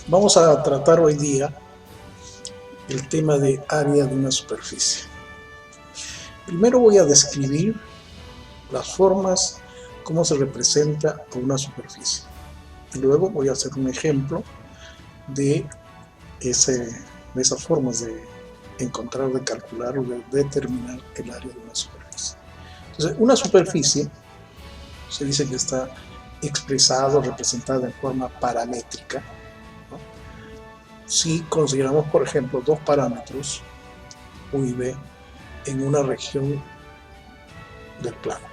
Vamos a tratar hoy día el tema de área de una superficie. Primero voy a describir las formas, cómo se representa una superficie. Y luego voy a hacer un ejemplo de esas formas de encontrar, de calcular o de determinar el área de una superficie. Entonces, una superficie se dice que está expresada o representada en forma paramétrica, ¿no? Si consideramos, por ejemplo, dos parámetros, U y B, en una región del plano.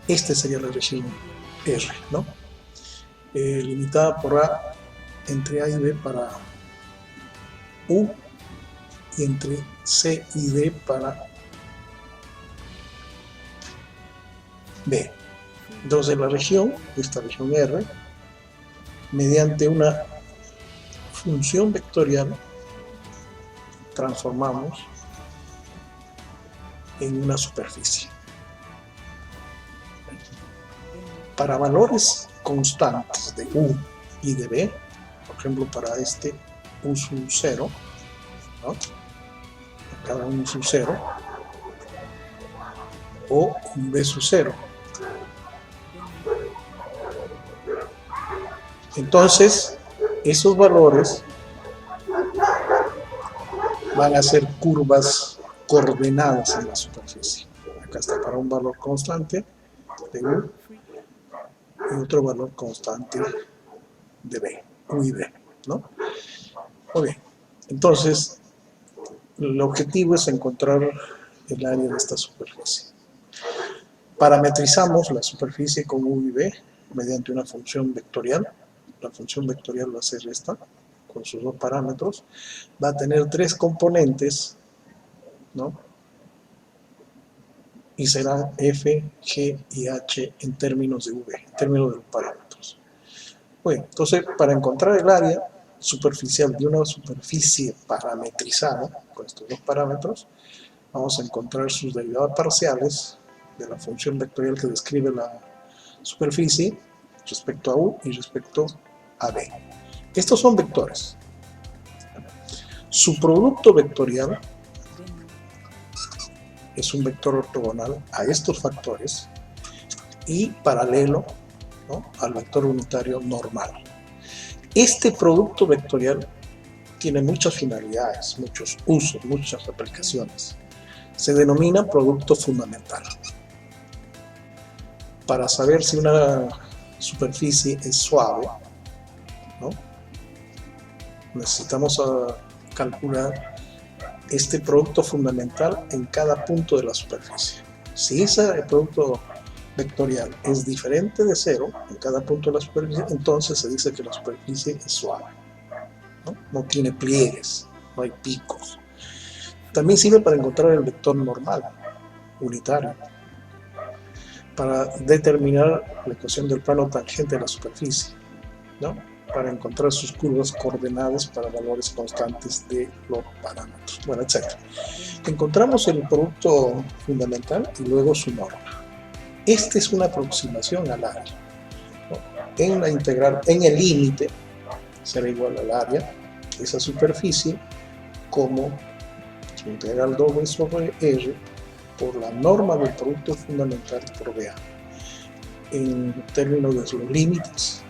Esta sería la región R, ¿no? Limitada por A entre A y B para U y entre C y D para B. Entonces la región, esta región R, mediante una función vectorial, transformamos en una superficie. Para valores constantes de U y de B, por ejemplo para este U sub 0, ¿no? Cada uno sub 0, o un B sub 0. Entonces, esos valores van a ser curvas coordenadas en la superficie. Acá está para un valor constante de U y otro valor constante de B, U y B, ¿no? Muy bien. Entonces, el objetivo es encontrar el área de esta superficie. Parametrizamos la superficie con U y B mediante una función vectorial. La función vectorial va a ser esta, con sus dos parámetros. Va a tener tres componentes, ¿no? Y serán F, G y H en términos de V, en términos de los parámetros. Bueno, entonces, para encontrar el área superficial de una superficie parametrizada, con estos dos parámetros, vamos a encontrar sus derivadas parciales de la función vectorial que describe la superficie respecto a U y respecto a B. Estos son vectores. Su producto vectorial es un vector ortogonal a estos factores y paralelo, ¿no?, al vector unitario normal. Este producto vectorial tiene muchas finalidades, muchos usos, muchas aplicaciones. Se denomina producto fundamental. Para saber si una superficie es suave, ¿no?, necesitamos calcular este producto fundamental en cada punto de la superficie. Si ese producto vectorial es diferente de 0 en cada punto de la superficie, entonces se dice que la superficie es suave, ¿no? No tiene pliegues, no hay picos. También sirve para encontrar el vector normal, unitario, para determinar la ecuación del plano tangente de la superficie, ¿no?, para encontrar sus curvas coordenadas para valores constantes de los parámetros, bueno, etc. Encontramos el producto fundamental y luego su norma. Esta es una aproximación al área, ¿no? En la integral, en el límite, será igual al área de esa superficie como su integral doble sobre R por la norma del producto fundamental por BA. En términos de los límites,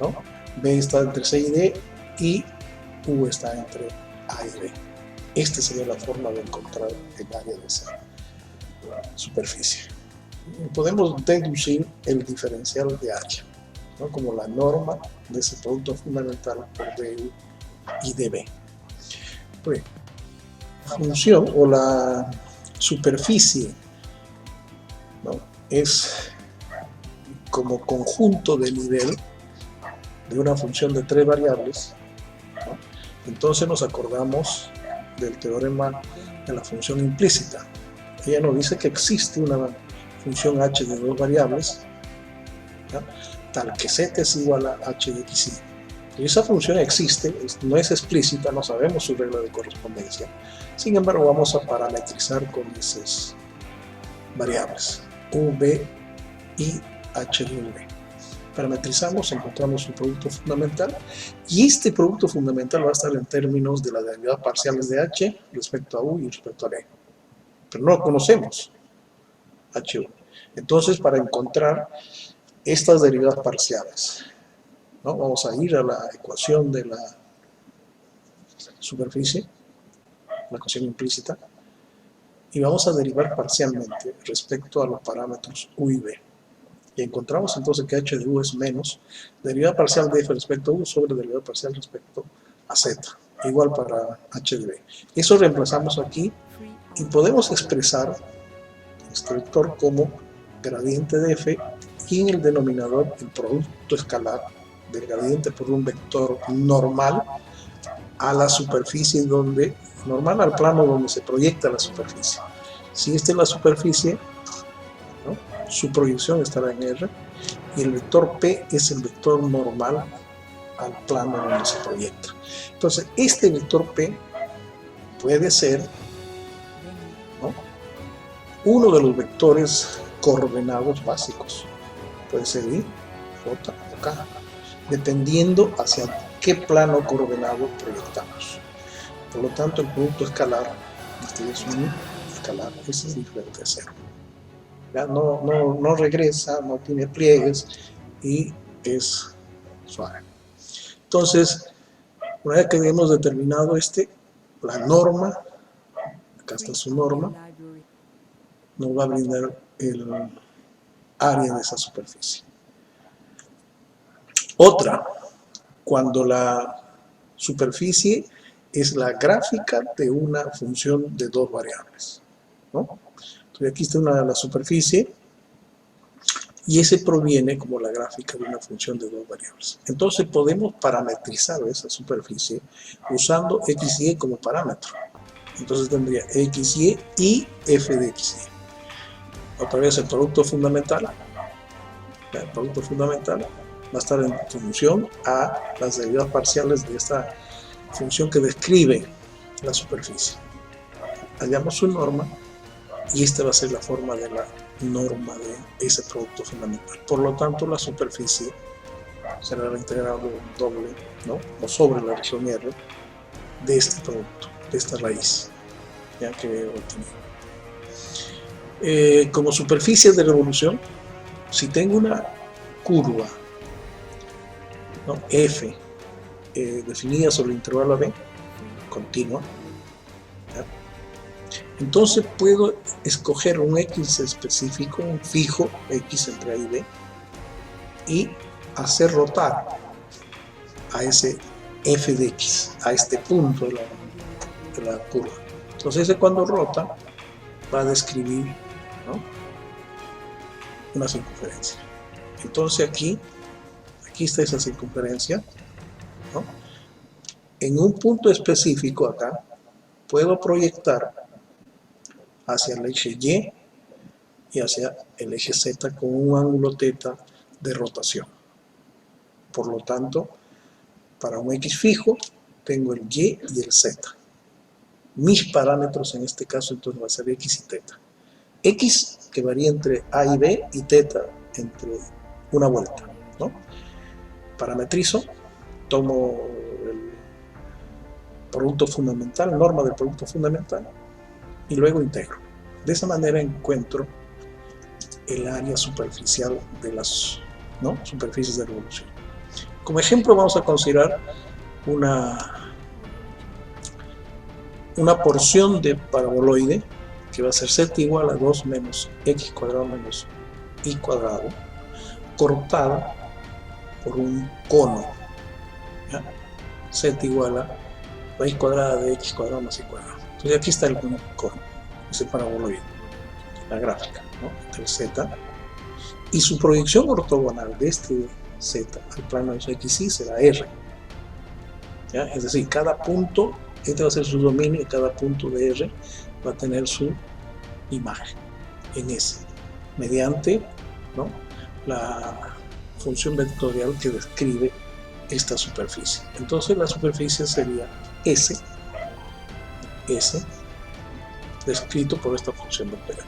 ¿no?, B está entre C y D y U está entre A y B. Esta sería la forma de encontrar el área de esa superficie. Podemos deducir el diferencial de área, ¿no?, como la norma de ese producto fundamental por DU y DB. Pues, la función o la superficie, ¿no?, es como conjunto de nivel de una función de tres variables, ¿no? Entonces nos acordamos del teorema de la función implícita. Ella nos dice que existe una función h de dos variables, ¿no?, tal que z es igual a h de x. Y esa función existe, no es explícita, no sabemos su regla de correspondencia. Sin embargo, vamos a parametrizar con variables, u, b y h de v. Parametrizamos, encontramos un producto fundamental y este producto fundamental va a estar en términos de las derivadas parciales de H respecto a U y respecto a B. Pero no lo conocemos, HU. Entonces, para encontrar estas derivadas parciales, ¿no? Vamos a ir a la ecuación de la superficie, la ecuación implícita, y vamos a derivar parcialmente respecto a los parámetros U y B. Y encontramos entonces que H de U es menos derivada parcial de F respecto a U sobre derivada parcial respecto a Z, igual para H de B. Eso reemplazamos aquí y podemos expresar este vector como gradiente de F y en el denominador el producto escalar del gradiente por un vector normal a la superficie donde, normal al plano donde se proyecta la superficie. Si esta es la superficie, ¿no?, su proyección estará en R y el vector P es el vector normal al plano donde se proyecta. Entonces, este vector P puede ser, ¿no?, uno de los vectores coordenados básicos. Puede ser I, J o K, dependiendo hacia qué plano coordenado proyectamos. Por lo tanto, el producto escalar, este es un escalar, ese es diferente a cero. Ya no regresa, no tiene pliegues y es suave. Entonces, una vez que hemos determinado la norma, acá está su norma, nos va a brindar el área de esa superficie. Otra, cuando la superficie es la gráfica de una función de dos variables, ¿no? Entonces aquí está la superficie y ese proviene como la gráfica de una función de dos variables. Entonces podemos parametrizar esa superficie usando x y y como parámetro. Entonces tendría x y y f de x y. Otra vez el producto fundamental. El producto fundamental va a estar en función a las derivadas parciales de esta función que describe la superficie. Hallamos su norma y esta va a ser la forma de la norma de ese producto fundamental. Por lo tanto, la superficie será el integrado doble, ¿no?, o sobre la región R de este producto, de esta raíz, ya que he obtenido. Como superficie de revolución, si tengo una curva, ¿no?, F definida sobre el intervalo AB, continua, ¿ya?, entonces puedo escoger un X específico, un fijo X entre A y B, y hacer rotar a ese F de X, a este punto de la curva. Entonces ese cuando rota va a describir, ¿no?, una circunferencia. Entonces aquí está esa circunferencia, ¿no? En un punto específico acá puedo proyectar hacia el eje Y y hacia el eje Z con un ángulo θ de rotación. Por lo tanto, para un X fijo tengo el Y y el Z. Mis parámetros en este caso entonces va a ser X y θ. X que varía entre A y B y θ entre una vuelta, ¿no? Parametrizo, tomo el producto fundamental, norma del producto fundamental, y luego integro. De esa manera encuentro el área superficial de las, ¿no?, superficies de revolución. Como ejemplo vamos a considerar una porción de paraboloide que va a ser z igual a 2 menos x cuadrado menos y cuadrado, cortada por un cono, ¿ya?, z igual a raíz cuadrada de x cuadrado más y cuadrado. Entonces aquí está el cono, ese paraboloide, la gráfica, ¿no?, del z, y su proyección ortogonal de este z al plano de su x y será r, ¿ya? Es decir, cada punto, este va a ser su dominio y cada punto de r va a tener su imagen en S, mediante, ¿no?, la función vectorial que describe esta superficie. Entonces la superficie sería S descrito por esta función vectorial.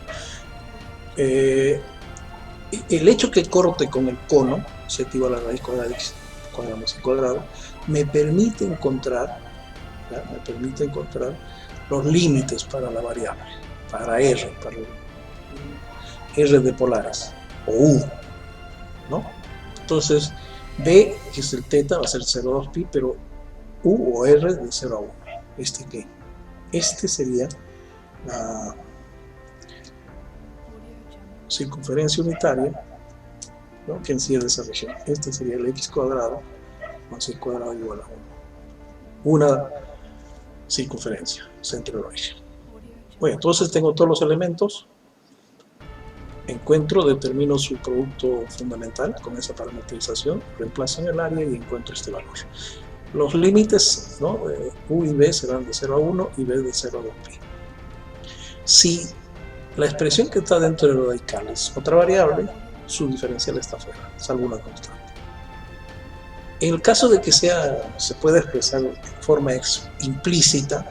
El hecho que corte con el cono z igual a la raíz cuadrada de x cuadrado más y cuadrado, me permite encontrar los límites para la variable, para R, para R de polares, o U, ¿no? Entonces, B, que es el teta, va a ser 0,2pi, pero U o R de 0 a 1. Este sería la circunferencia unitaria, ¿no?, que encierra esa región. Este sería el x cuadrado más y cuadrado igual a 1. Una circunferencia, centro de origen. Bueno, entonces tengo todos los elementos, encuentro, determino su producto fundamental con esa parametrización, reemplazo en el área y encuentro este valor. Los límites, ¿no?, U y B serán de 0 a 1 y B de 0 a 2pi. Si la expresión que está dentro del radical es otra variable, su diferencial está fuera, salvo una constante. En el caso de que se pueda expresar de forma implícita,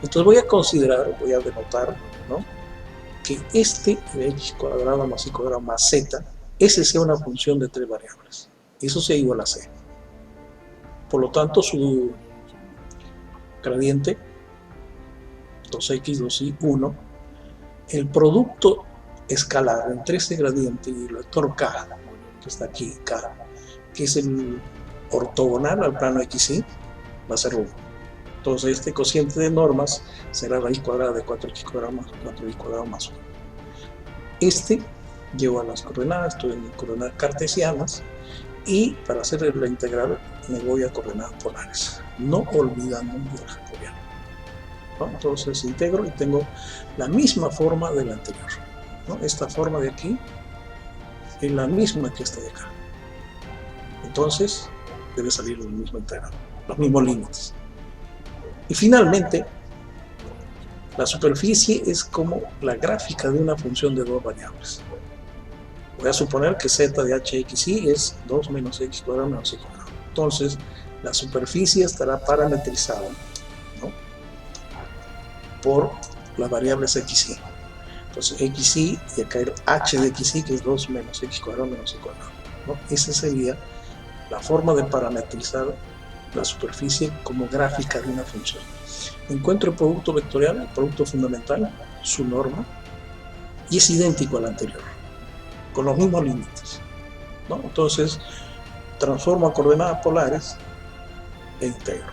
entonces voy a denotar, ¿no?, que este de x cuadrado más y cuadrado más z, ese sea una función de 3 variables. Eso sea igual a c. Por lo tanto, su gradiente, 2x, 2y, 1, el producto escalar entre ese gradiente y el vector k, que está aquí, k, que es el ortogonal al plano xy, va a ser 1. Entonces este cociente de normas será raíz cuadrada de 4x cuadrado más 4y cuadrado más 1. Llevo a las coordenadas, estoy en coordenadas cartesianas, y para hacer la integral me voy a coordenadas polares, no olvidando el factorial, ¿no? Entonces integro y tengo la misma forma de la anterior, ¿no? Esta forma de aquí es la misma que esta de acá. Entonces debe salir el mismo integral, los mismos límites. Y finalmente, la superficie es como la gráfica de una función de 2 variables. Voy a suponer que z de hxy es 2 menos x cuadrado menos y cuadrado. Entonces, la superficie estará parametrizada, ¿no?, por las variables xy. Entonces, xy, y acá el h de xy, que es 2 menos x cuadrado menos y cuadrado, ¿no? Esa sería la forma de parametrizar la superficie como gráfica de una función. Encuentro el producto vectorial, el producto fundamental, su norma, y es idéntico al anterior, con los mismos límites, ¿no? Entonces, transformo a coordenadas polares e integro.